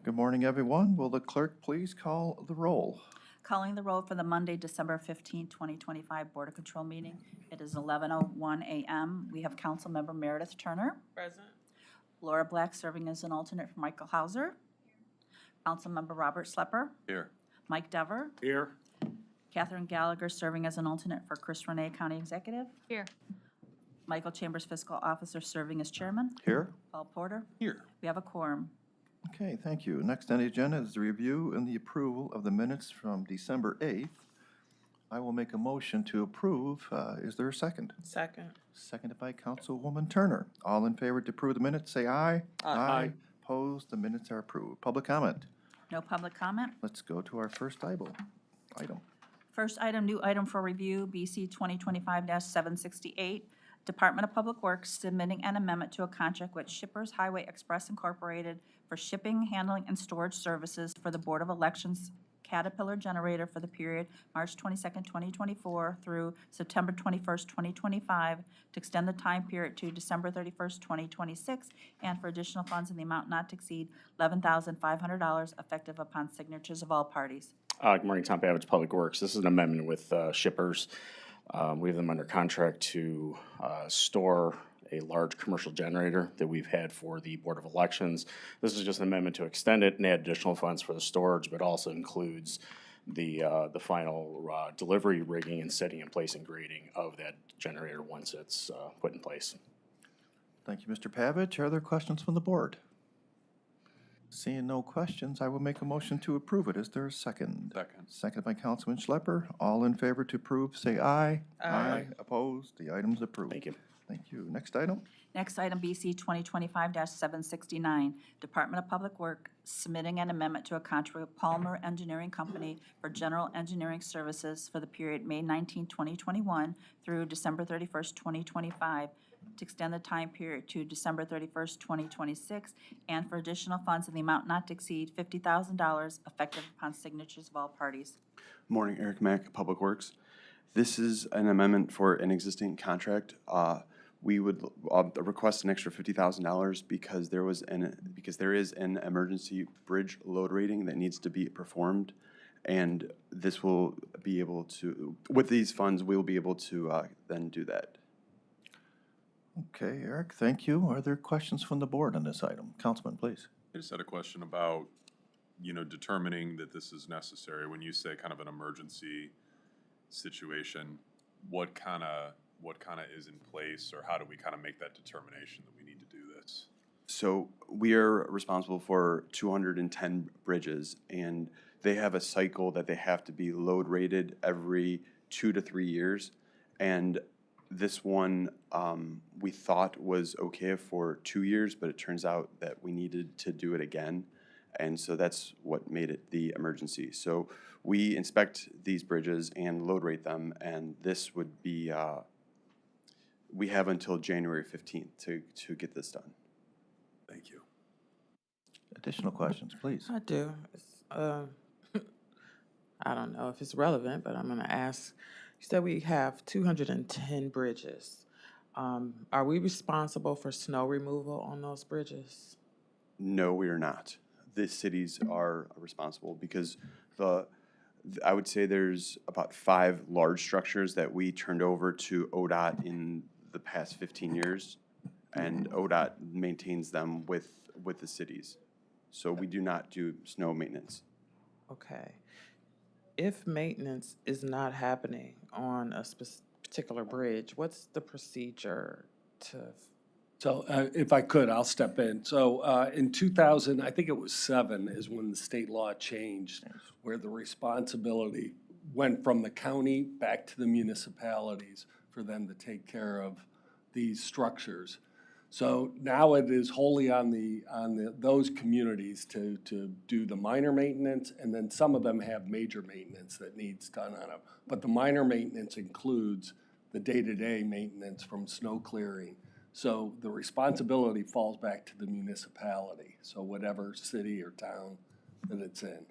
Good morning, everyone. Will the clerk please call the roll? Calling the roll for the Monday, December 15, 2025 Board of Control meeting. It is 11:01 a.m. We have Councilmember Meredith Turner. Present. Laura Black serving as an alternate for Michael Hauser. Councilmember Robert Slepper. Here. Mike Dever. Here. Catherine Gallagher serving as an alternate for Chris Renee, County Executive. Here. Michael Chambers, Fiscal Officer serving as Chairman. Here. Paul Porter. Here. We have a quorum. Okay, thank you. Next on the agenda is the review and the approval of the minutes from December 8th. I will make a motion to approve. Is there a second? Second. Seconded by Councilwoman Turner. All in favor to approve the minutes, say aye. Aye. Opposed, the minutes are approved. Public comment. No public comment. Let's go to our first item. First item, new item for review, BC 2025-768, Department of Public Works submitting an amendment to a contract with Shippers Highway Express Incorporated for shipping, handling, and storage services for the Board of Elections Caterpillar generator for the period March 22nd, 2024 through September 21st, 2025, to extend the time period to December 31st, 2026, and for additional funds in the amount not to exceed $11,500 effective upon signatures of all parties. Good morning, Tom Pavich, Public Works. This is an amendment with Shippers. We have them under contract to store a large commercial generator that we've had for the Board of Elections. This is just an amendment to extend it and add additional funds for the storage, but also includes the final delivery, rigging, and setting in place and grading of that generator once it's put in place. Thank you, Mr. Pavich. Are there questions from the board? Seeing no questions, I will make a motion to approve it. Is there a second? Second. Seconded by Councilman Schlepper. All in favor to approve, say aye. Aye. Opposed, the item's approved. Thank you. Thank you. Next item? Next item, BC 2025-769, Department of Public Works submitting an amendment to a contract with Palmer Engineering Company for general engineering services for the period May 19, 2021 through December 31st, 2025, to extend the time period to December 31st, 2026, and for additional funds in the amount not to exceed $50,000 effective upon signatures of all parties. Morning, Eric Mack, Public Works. This is an amendment for an existing contract. We would request an extra $50,000 because there is an emergency bridge load rating that needs to be performed, and this will be able to, with these funds, we will be able to then do that. Okay, Eric, thank you. Are there questions from the board on this item? Councilman, please. I just had a question about, determining that this is necessary. When you say kind of an emergency situation, what kind of is in place, or how do we kind of make that determination that we need to do this? So we are responsible for 210 bridges, and they have a cycle that they have to be load rated every 2 to 3 years. And this one we thought was okay for 2 years, but it turns out that we needed to do it again. And so that's what made it the emergency. So we inspect these bridges and load rate them, and this would be, we have until January 15th to get this done. Thank you. Additional questions, please. I do. I don't know if it's relevant, but I'm going to ask. You said we have 210 bridges. Are we responsible for snow removal on those bridges? No, we are not. The cities are responsible because I would say there's about 5 large structures that we turned over to ODOT in the past 15 years, and ODOT maintains them with the cities. So we do not do snow maintenance. Okay. If maintenance is not happening on a particular bridge, what's the procedure to? So if I could, I'll step in. So in 2000, I think it was 7, is when the state law changed, where the responsibility went from the county back to the municipalities for them to take care of these structures. So now it is wholly on those communities to do the minor maintenance, and then some of them have major maintenance that needs done on them. But the minor maintenance includes the day-to-day maintenance from snow clearing. So the responsibility falls back to the municipality, so whatever city or town that it's in.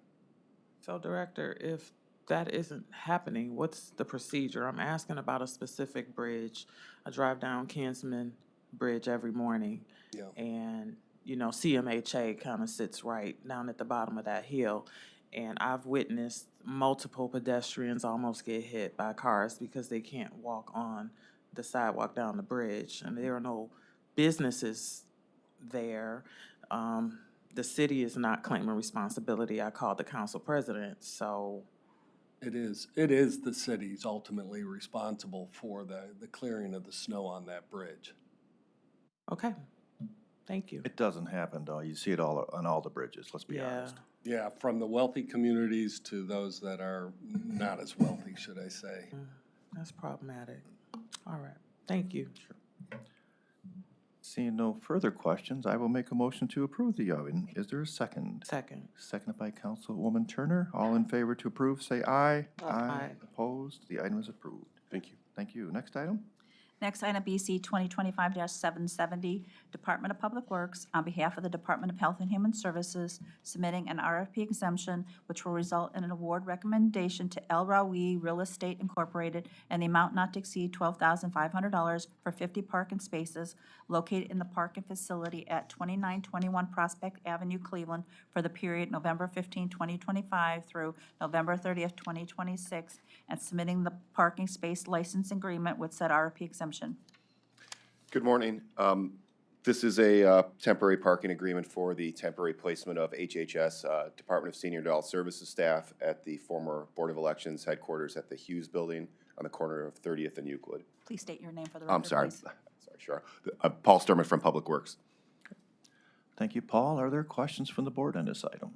So, Director, if that isn't happening, what's the procedure? I'm asking about a specific bridge. I drive down Kinsman Bridge every morning, Yeah. and you know, CMHA kind of sits right down at the bottom of that hill. And I've witnessed multiple pedestrians almost get hit by cars because they can't walk on the sidewalk down the bridge. And there are no businesses there. The city is not claiming responsibility. I called the council president, so It is the city's ultimately responsible for the clearing of the snow on that bridge. okay, thank you. It doesn't happen, though. You see it all on all the bridges, let's be Yeah, honest. Yeah, from the wealthy communities to those that are not as wealthy, should I say. that's problematic. All right, thank you. Seeing no further questions, I will make a motion to approve the item. Is there a second? Second. Seconded by Councilwoman Turner. All in favor to approve, say aye. Aye. Opposed? The item is approved. Thank you. Thank you. Next item? Next item, BC 2025-770, Department of Public Works, on behalf of the Department of Health and Human Services, submitting an RFP exemption which will result in an award recommendation to El Rawi Real Estate Incorporated and the amount not to exceed $12,500 for 50 parking spaces located in the parking facility at 2921 Prospect Avenue, Cleveland, for the period November 15, 2025 through November 30th, 2026, and submitting the parking space license agreement with said RFP exemption. Good morning. This is a temporary parking agreement for the temporary placement of HHS, Department of Senior Adult Services staff at the former Board of Elections headquarters at the Hughes Building on the corner of 30th and Euclid. Please state your name for the record, I'm sorry. please. Sorry, sure. Paul Sturman from Public Works. Thank you, Paul. Are there questions from the board on this item?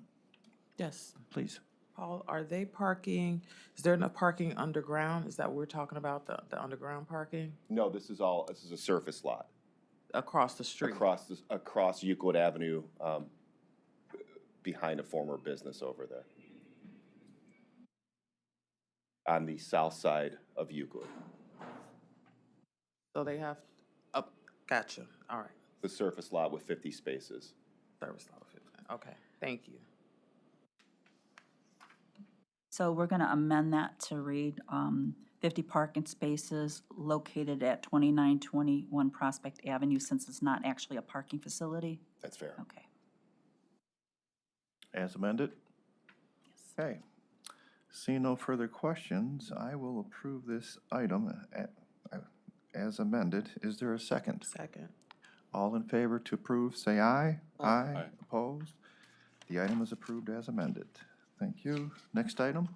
Yes. Please. Paul, are they parking, is there enough parking underground? Is that what we're talking about, the underground parking? No, this is a surface lot Across the street? across Euclid Avenue, behind a former business over there. On the south side of Euclid. So they have, oh, gotcha, all right. The surface lot with 50 spaces. Service level 15, okay, thank you. So we're going to amend that to read 50 parking spaces located at 2921 Prospect Avenue, since it's not actually a parking facility. That's fair. Okay. As amended? Okay. Seeing no further questions, I will approve this item as amended. Is there a second? Second. All in favor to approve, say aye. Aye. Aye. Opposed? The item is approved as amended. Thank you. Next item?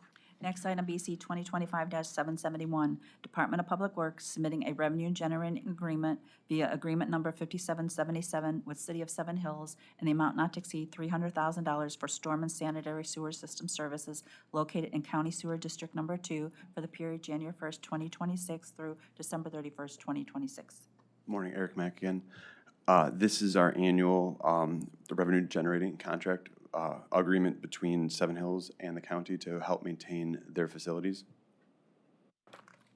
Next item, BC 2025-771, Department of Public Works submitting a revenue generating agreement via agreement number 5777 with City of Seven Hills in the amount not to exceed $300,000 for storm and sanitary sewer system services located in County Sewer District Number 2 for the period January 1st, 2026 through December 31st, 2026. Morning, Eric Mack again. This is our annual the revenue generating contract agreement between Seven Hills and the county to help maintain their facilities.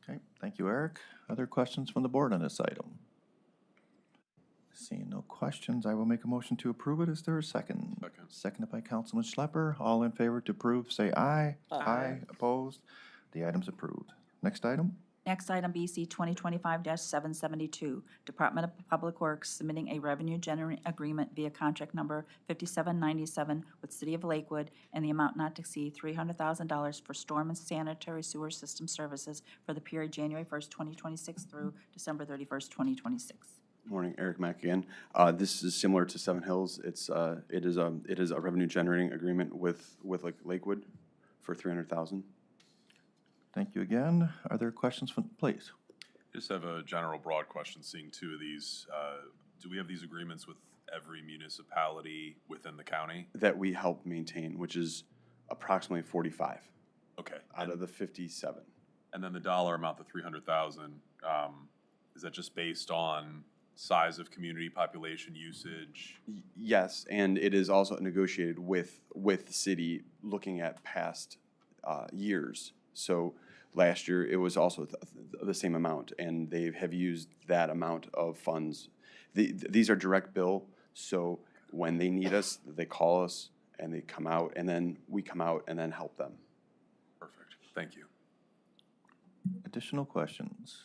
Okay, thank you, Eric. Other questions from the board on this item? Seeing no questions, I will make a motion to approve it. Is there a second? Second. Seconded by Councilman Schlepper. All in favor to approve, say aye. Aye. Opposed? The item's approved. Next item? Next item, BC 2025-772, Department of Public Works submitting a revenue generating agreement via contract number 5797 with City of Lakewood and the amount not to exceed $300,000 for storm and sanitary sewer system services for the period January 1st, 2026 through December 31st, 2026. Morning, Eric Mack again. This is similar to Seven Hills. It is a revenue generating agreement with like Lakewood for $300,000. Thank you again. Are there questions from, please? Just have a general broad question, seeing two of these. Do we have these agreements with every municipality within the county? That we help maintain, which is approximately 45 Okay. out of the 57. And then the dollar amount, the 300,000, is that just based on size of community, population, usage? Yes, and it is also negotiated with the city looking at past years. So last year, it was also the same amount, and they have used that amount of funds. These are direct bill, so when they need us, they call us, and they come out, and then we come out and then help them. Perfect. Thank you. Additional questions?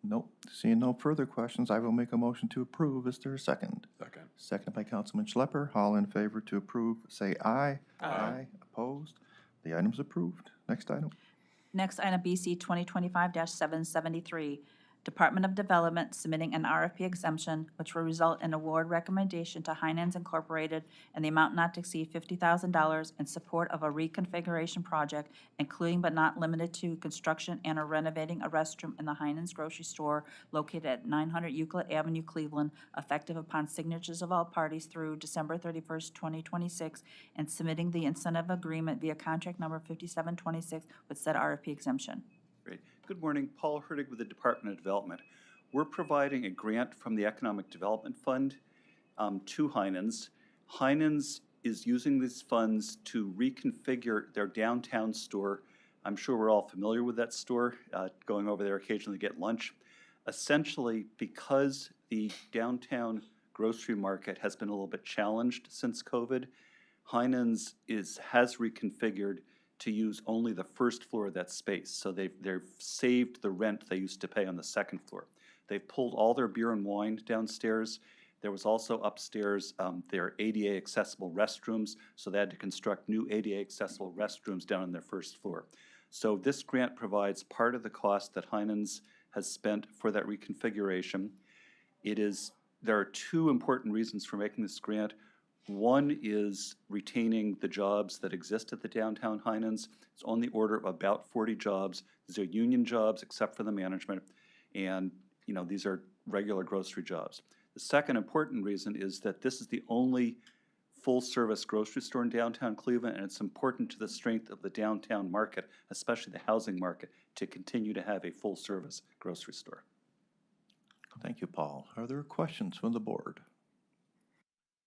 Nope. Seeing no further questions, I will make a motion to approve. Is there a second? Second. Seconded by Councilman Schlepper. All in favor to approve, say aye. Aye. Opposed? The item's approved. Next item. Next item, BC 2025-773, Department of Development submitting an RFP exemption, which will result in award recommendation to Heinens Incorporated in the amount not to exceed $50,000 in support of a reconfiguration project, including but not limited to construction and or renovating a restroom in the Heinens grocery store located at 900 Euclid Avenue, Cleveland, effective upon signatures of all parties through December 31st, 2026, and submitting the incentive agreement via contract number 5726 with said RFP exemption. Great. Good morning, Paul Hertig with the Department of Development. We're providing a grant from the Economic Development Fund to Heinens. Heinens is using these funds to reconfigure their downtown store. I'm sure we're all familiar with that store, going over there occasionally to get lunch. Essentially, because the downtown grocery market has been a little bit challenged since COVID, Heinens has reconfigured to use only the first floor of that space. So they've saved the rent they used to pay on the second floor. They've pulled all their beer and wine downstairs. There was also upstairs their ADA accessible restrooms, so they had to construct new ADA accessible restrooms down on their first floor. So this grant provides part of the cost that Heinens has spent for that reconfiguration. There are two important reasons for making this grant. One is retaining the jobs that exist at the downtown Heinens. It's on the order of about 40 jobs. These are union jobs except for the management, and these are regular grocery jobs. The second important reason is that this is the only full-service grocery store in downtown Cleveland, and it's important to the strength of the downtown market, especially the housing market, to continue to have a full-service grocery store. Thank you, Paul. Are there questions from the board?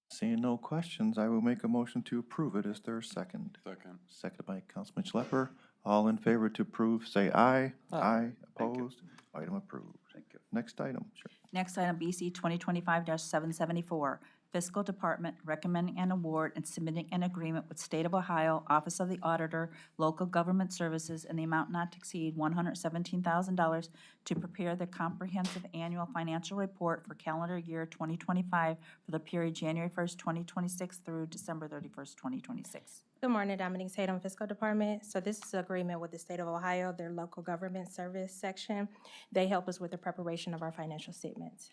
Seeing no questions, I will make a motion to approve it. Is there a second? Second. Seconded by Councilman Schlepper. All in favor to approve, say aye. Aye. Thank you. Opposed? Item approved. Thank you. Next item. Sure. Next item, BC 2025-774, Fiscal Department recommending an award and submitting an agreement with State of Ohio Office of the Auditor, Local Government Services in the amount not to exceed $117,000 to prepare the comprehensive annual financial report for calendar year 2025 for the period January 1st, 2026 through December 31st, 2026. Good morning, Dominique Tatum, Fiscal Department. So this is an agreement with the State of Ohio, their Local Government Service section. They help us with the preparation of our financial statements.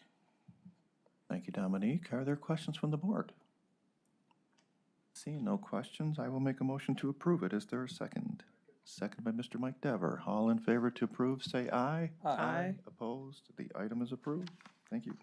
Thank you, Dominique. Are there questions from the board? Seeing no questions, I will make a motion to approve it. Is there a second? Second by Mr. Mike Dever. All in favor to approve, say aye. Aye. Opposed? The item is approved. Thank you.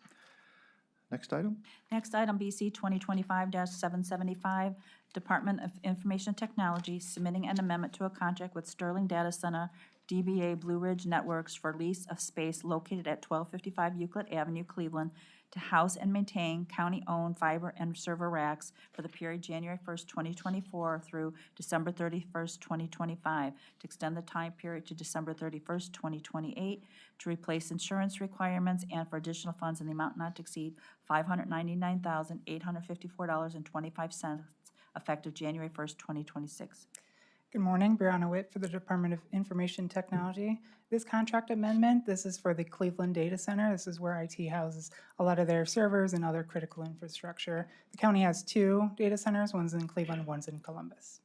Next item? Next item, BC 2025-775, Department of Information Technology submitting an amendment to a contract with Sterling Data Center, DBA Blue Ridge Networks for lease of space located at 1255 Euclid Avenue, Cleveland, to house and maintain county-owned fiber and server racks for the period January 1st, 2024 through December 31st, 2025, to extend the time period to December 31st, 2028, to replace insurance requirements, and for additional funds in the amount not to exceed $599,854.25, effective January 1st, 2026. Good morning, Brianna Witt for the Department of Information Technology. This contract amendment, this is for the Cleveland Data Center. This is where IT houses a lot of their servers and other critical infrastructure. The county has 2 data centers, one's in Cleveland, one's in Columbus.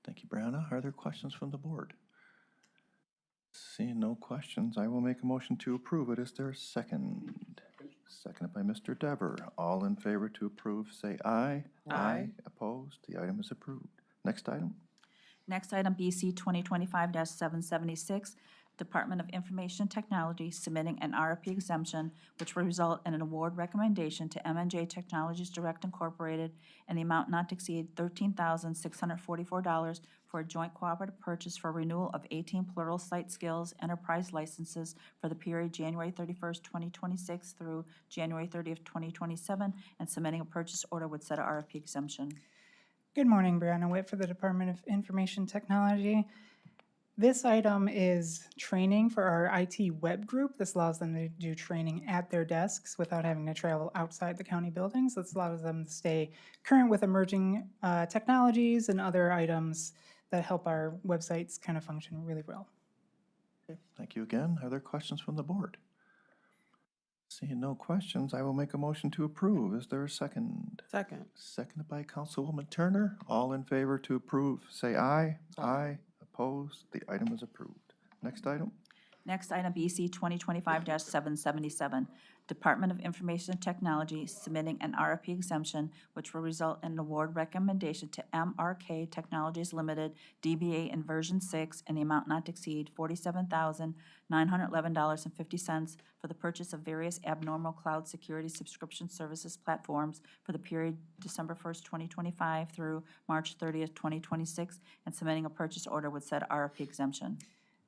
Thank you, Brianna. Are there questions from the board? Seeing no questions, I will make a motion to approve it. Is there a second? Seconded by Mr. Dever. All in favor to approve, say aye. Aye. Opposed? The item is approved. Next item? Next item, BC 2025-776, Department of Information Technology submitting an RFP exemption, which will result in an award recommendation to M&J Technologies Direct Incorporated in the amount not to exceed $13,644 for a joint cooperative purchase for renewal of 18 Plural Site Skills enterprise licenses for the period January 31st, 2026 through January 30th, 2027, and submitting a purchase order with said RFP exemption. Good morning, Brianna Witt for the Department of Information Technology. This item is training for our IT web group. This allows them to do training at their desks without having to travel outside the county buildings. This allows them to stay current with emerging technologies and other items that help our websites kind of function really well. Okay, thank you again. Are there questions from the board? Seeing no questions, I will make a motion to approve. Is there a second? Second. Seconded by Councilwoman Turner. All in favor to approve, say aye. Aye. Opposed? The item is approved. Next item? Next item, BC 2025-777, Department of Information and Technology submitting an RFP exemption which will result in an award recommendation to MRK Technologies Limited, DBA in version 6, in the amount not to exceed $47,911.50 for the purchase of various abnormal cloud security subscription services platforms for the period December 1st, 2025 through March 30th, 2026, and submitting a purchase order with said RFP exemption.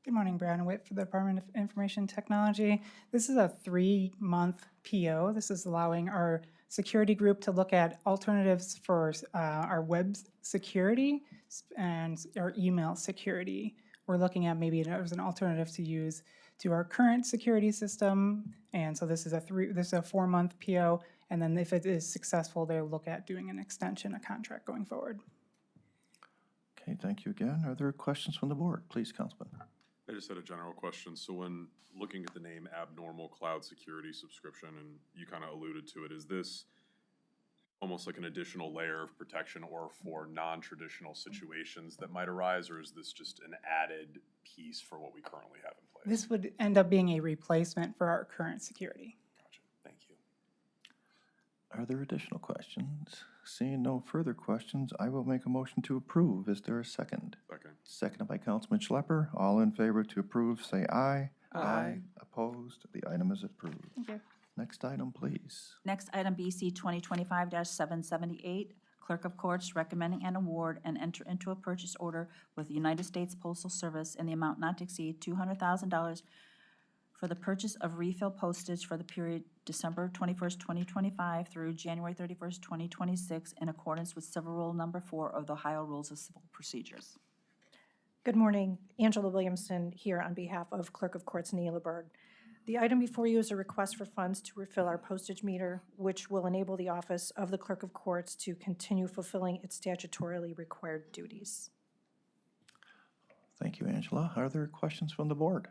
Good morning, Brianna Witt for the Department of Information Technology. This is a 3-month PO. This is allowing our security group to look at alternatives for our web security and our email security. We're looking at maybe there's an alternative to use to our current security system. And so this is a 4-month PO. And then if it is successful, they'll look at doing an extension, a contract going forward. Okay, thank you again. Are there questions from the board? Please, Councilman. I just had a general question. So when looking at the name Abnormal Cloud Security Subscription, and you kind of alluded to it, is this almost like an additional layer of protection or for non-traditional situations that might arise, or is this just an added piece for what we currently have in place? This would end up being a replacement for our current security. Gotcha. Thank you. Are there additional questions? Seeing no further questions, I will make a motion to approve. Is there a second? Second. Seconded by Councilman Schlepper. All in favor to approve, say aye. Aye. Opposed? The item is approved. Thank you. Next item, please. Next item, BC 2025-778, Clerk of Courts recommending an award and enter into a purchase order with the United States Postal Service in the amount not to exceed $200,000 for the purchase of refill postage for the period December 21st, 2025 through January 31st, 2026, in accordance with Civil Rule Number 4 of the Ohio Rules of Civil Procedures. Good morning, Angela Williamson here on behalf of Clerk of Courts Neela Berg. The item before you is a request for funds to refill our postage meter, which will enable the Office of the Clerk of Courts to continue fulfilling its statutorily required duties. Thank you, Angela. Are there questions from the board?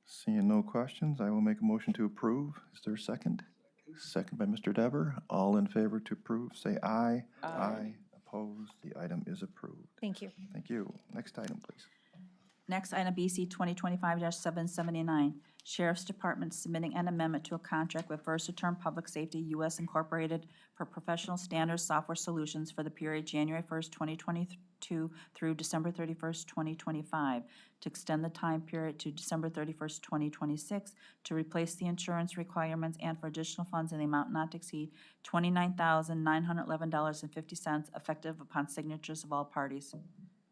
Seeing no questions, I will make a motion to approve. Is there a second? Second by Mr. Dever. All in favor to approve, say aye. Aye. Opposed? The item is approved. Thank you. Thank you. Next item, please. Next item, BC 2025-779, Sheriff's Department submitting an amendment to a contract with Versaterm Public Safety U.S. Incorporated for professional standards software solutions for the period January 1st, 2022 through December 31st, 2025, to extend the time period to December 31st, 2026, to replace the insurance requirements and for additional funds in the amount not to exceed $29,911.50, effective upon signatures of all parties.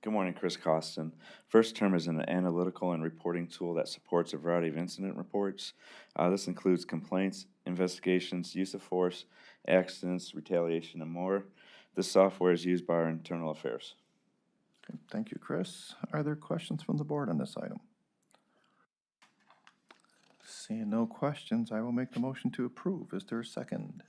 Good morning, Chris Costin. First Term is an analytical and reporting tool that supports a variety of incident reports. This includes complaints, investigations, use of force, accidents, retaliation, and more. This software is used by our internal affairs. Okay, thank you, Chris. Are there questions from the board on this item? Seeing no questions, I will make the motion to approve. Is there a second?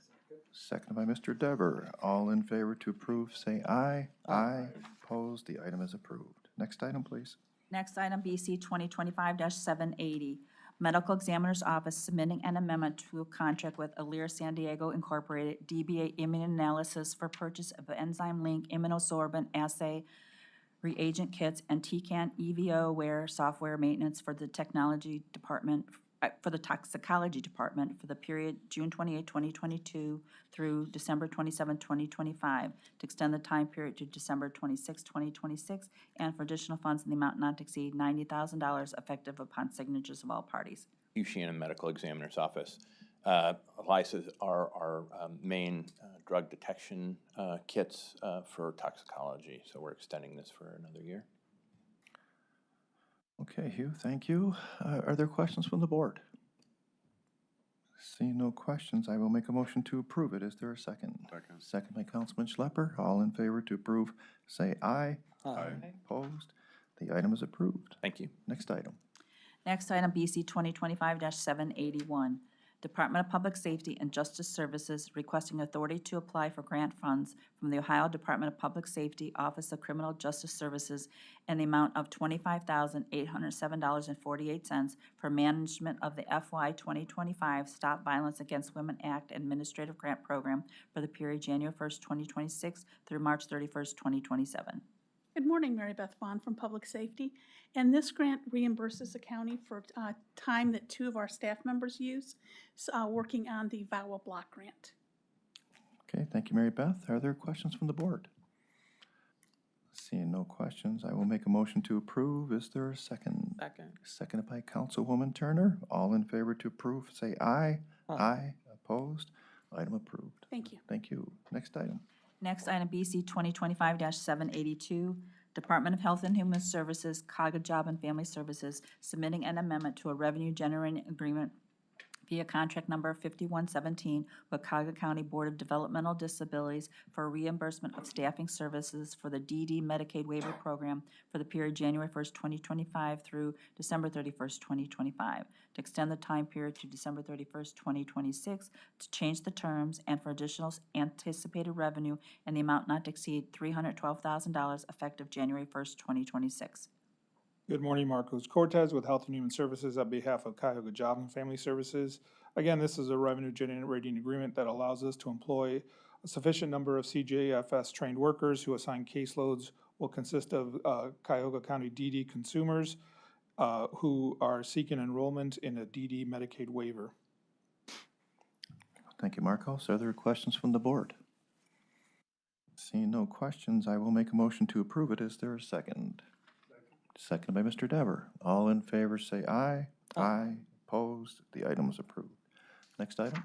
Seconded by Mr. Dever. All in favor to approve, say aye. Aye. Opposed? The item is approved. Next item, please. Next item, BC 2025-780, Medical Examiner's Office submitting an amendment to a contract with Alere San Diego Incorporated, DBA Immunoanalysis, for purchase of Enzyme Link Immunosorbent Assay reagent kits and TCAN EVO-Ware software maintenance for the toxicology department for the period June 28, 2022 through December 27, 2025, to extend the time period to December 26, 2026, and for additional funds in the amount not to exceed $90,000, effective upon signatures of all parties. Hugh Shannon, Medical Examiner's Office. ELISAs are our main drug detection kits for toxicology, so we're extending this for another year. Okay, Hugh, thank you. Are there questions from the board? Seeing no questions, I will make a motion to approve it. Is there a second? Second. Second by Councilman Schlepper. All in favor to approve, say aye. Aye. Opposed? The item is approved. Thank you. Next item. Next item, BC 2025-781, Department of Public Safety and Justice Services requesting authority to apply for grant funds from the Ohio Department of Public Safety Office of Criminal Justice Services in the amount of $25,807.48 for management of the FY 2025 Stop Violence Against Women Act Administrative Grant Program for the period January 1st, 2026 through March 31st, 2027. Good morning, Mary Beth Bond from Public Safety. And this grant reimburses the county for time that 2 of our staff members use working on the VAWA block grant. Okay, thank you, Mary Beth. Are there questions from the board? Seeing no questions, I will make a motion to approve. Is there a second? Second. Seconded by Councilwoman Turner. All in favor to approve, say aye. Aye. Opposed? Item approved. Thank you. Thank you. Next item. Next item, BC 2025-782, Department of Health and Human Services, CAGA Job and Family Services, submitting an amendment to a revenue-generating agreement via contract number 5117 with Cuyahoga County Board of Developmental Disabilities for reimbursement of staffing services for the DD Medicaid Waiver Program for the period January 1st, 2025 through December 31st, 2025, to extend the time period to December 31st, 2026, to change the terms, and for additional anticipated revenue in the amount not to exceed $312,000 effective January 1st, 2026. Good morning, Marcos Cortez with Health and Human Services on behalf of Cuyahoga Job and Family Services. Again, this is a revenue generating agreement that allows us to employ a sufficient number of CJFS trained workers who assign caseloads will consist of Cuyahoga County DD consumers who are seeking enrollment in a DD Medicaid waiver. Thank you, Marcos. Are there questions from the board? Seeing no questions, I will make a motion to approve it. Is there a second? Seconded by Mr. Dever. All in favor say aye. Aye. Opposed? The item is approved. Next item.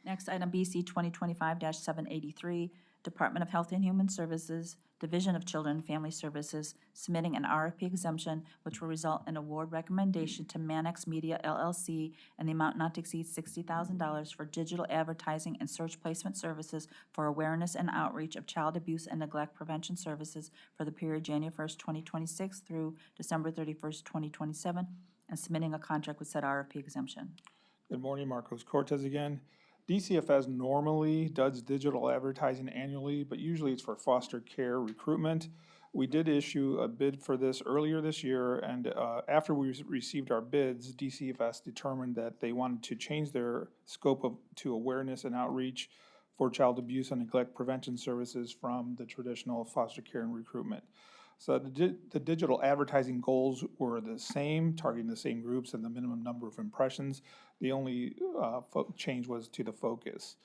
Next item, BC 2025-783, Department of Health and Human Services, Division of Children and Family Services, submitting an RFP exemption which will result in award recommendation to Mannix Media LLC in the amount not to exceed $60,000 for digital advertising and search placement services for awareness and outreach of child abuse and neglect prevention services for the period January 1st, 2026 through December 31st, 2027, and submitting a contract with said RFP exemption. Good morning, Marcos Cortez again. DCFS normally does digital advertising annually, but usually it's for foster care recruitment. We did issue a bid for this earlier this year, and after we received our bids, DCFS determined that they wanted to change their scope to awareness and outreach for child abuse and neglect prevention services from the traditional foster care and recruitment. So the digital advertising goals were the same, targeting the same groups and the minimum number of impressions. The only change was to the focus.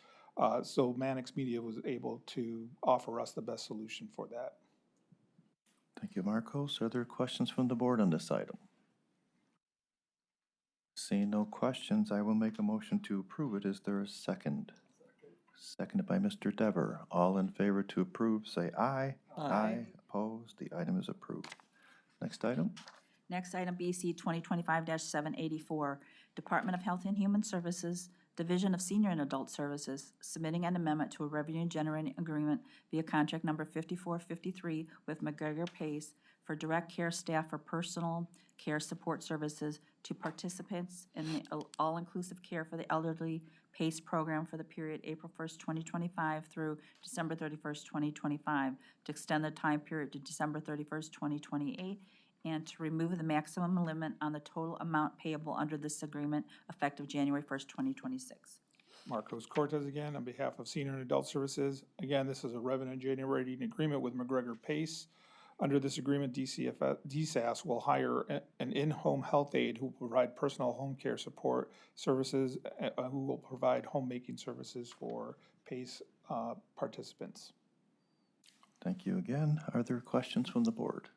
So Mannix Media was able to offer us the best solution for that. Thank you, Marcos. Are there questions from the board on this item? Seeing no questions, I will make a motion to approve it. Is there a second? Seconded by Mr. Dever. All in favor to approve, say aye. Aye. Opposed? The item is approved. Next item. Next item, BC 2025-784, Department of Health and Human Services, Division of Senior and Adult Services, submitting an amendment to a revenue-generating agreement via contract number 5453 with McGregor Pace for direct care staff for personal care support services to participants in the all-inclusive care for the elderly PACE program for the period April 1st, 2025 through December 31st, 2025, to extend the time period to December 31st, 2028, and to remove the maximum limit on the total amount payable under this agreement effective January 1st, 2026. Marcos Cortez again on behalf of Senior and Adult Services. Again, this is a revenue generating agreement with McGregor Pace. Under this agreement, DSAS will hire an in-home health aide who will provide personal home care support services, who will provide homemaking services for PACE participants. Thank you again. Are there questions from the board?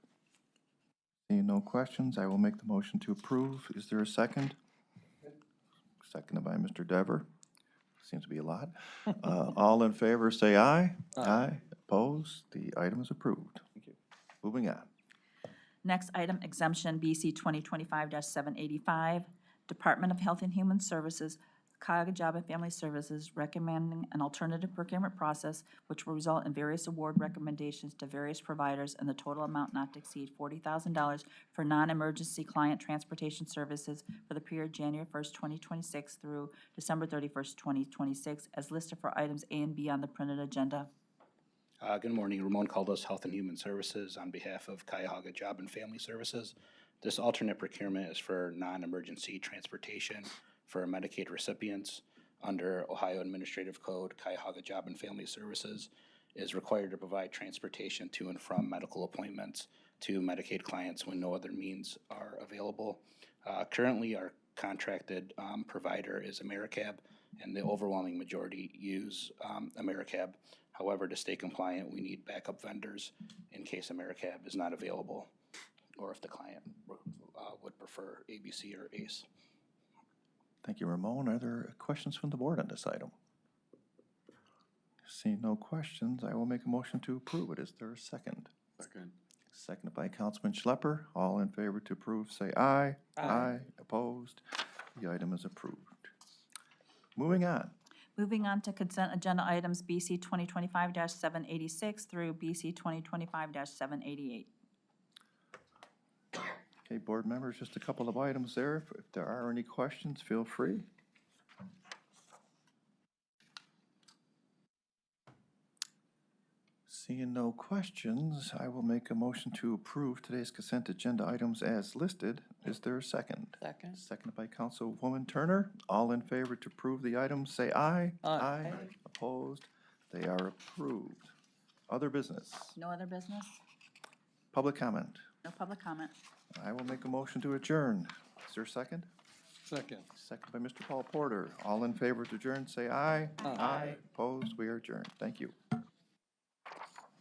Seeing no questions, I will make the motion to approve. Is there a second? Seconded by Mr. Dever. Seems to be a lot. All in favor, say aye. Aye. Opposed? The item is approved. Thank you. Moving on. Next item, exemption BC 2025-785, Department of Health and Human Services, Cuyahoga Job and Family Services recommending an alternative procurement process which will result in various award recommendations to various providers and the total amount not to exceed $40,000 for non-emergency client transportation services for the period January 1st, 2026 through December 31st, 2026, as listed for items A and B on the printed agenda. Good morning, Ramon Caldos, Health and Human Services, on behalf of Cuyahoga Job and Family Services. This alternate procurement is for non-emergency transportation for Medicaid recipients. Under Ohio Administrative Code, Cuyahoga Job and Family Services is required to provide transportation to and from medical appointments to Medicaid clients when no other means are available. Currently, our contracted provider is AmeriCab, and the overwhelming majority use AmeriCab. However, to stay compliant, we need backup vendors in case AmeriCab is not available, or if the client would prefer ABC or ACE. Thank you, Ramon. Are there questions from the board on this item? Seeing no questions, I will make a motion to approve it. Is there a second? Second. Seconded by Councilman Schlepper. All in favor to approve, say aye. Aye. Opposed? The item is approved. Moving on. Moving on to consent agenda items BC 2025-786 through BC 2025-788. Okay, board members, just a couple of items there. If there are any questions, feel free. Seeing no questions, I will make a motion to approve today's consent agenda items as listed. Is there a second? Second. Seconded by Councilwoman Turner. All in favor to approve the items, say aye. Aye. Opposed? They are approved. Other business? No other business? Public comment? No public comment. I will make a motion to adjourn. Is there a second? Second. Second by Mr. Paul Porter. All in favor to adjourn, say aye. Aye. Opposed? We are adjourned. Thank you.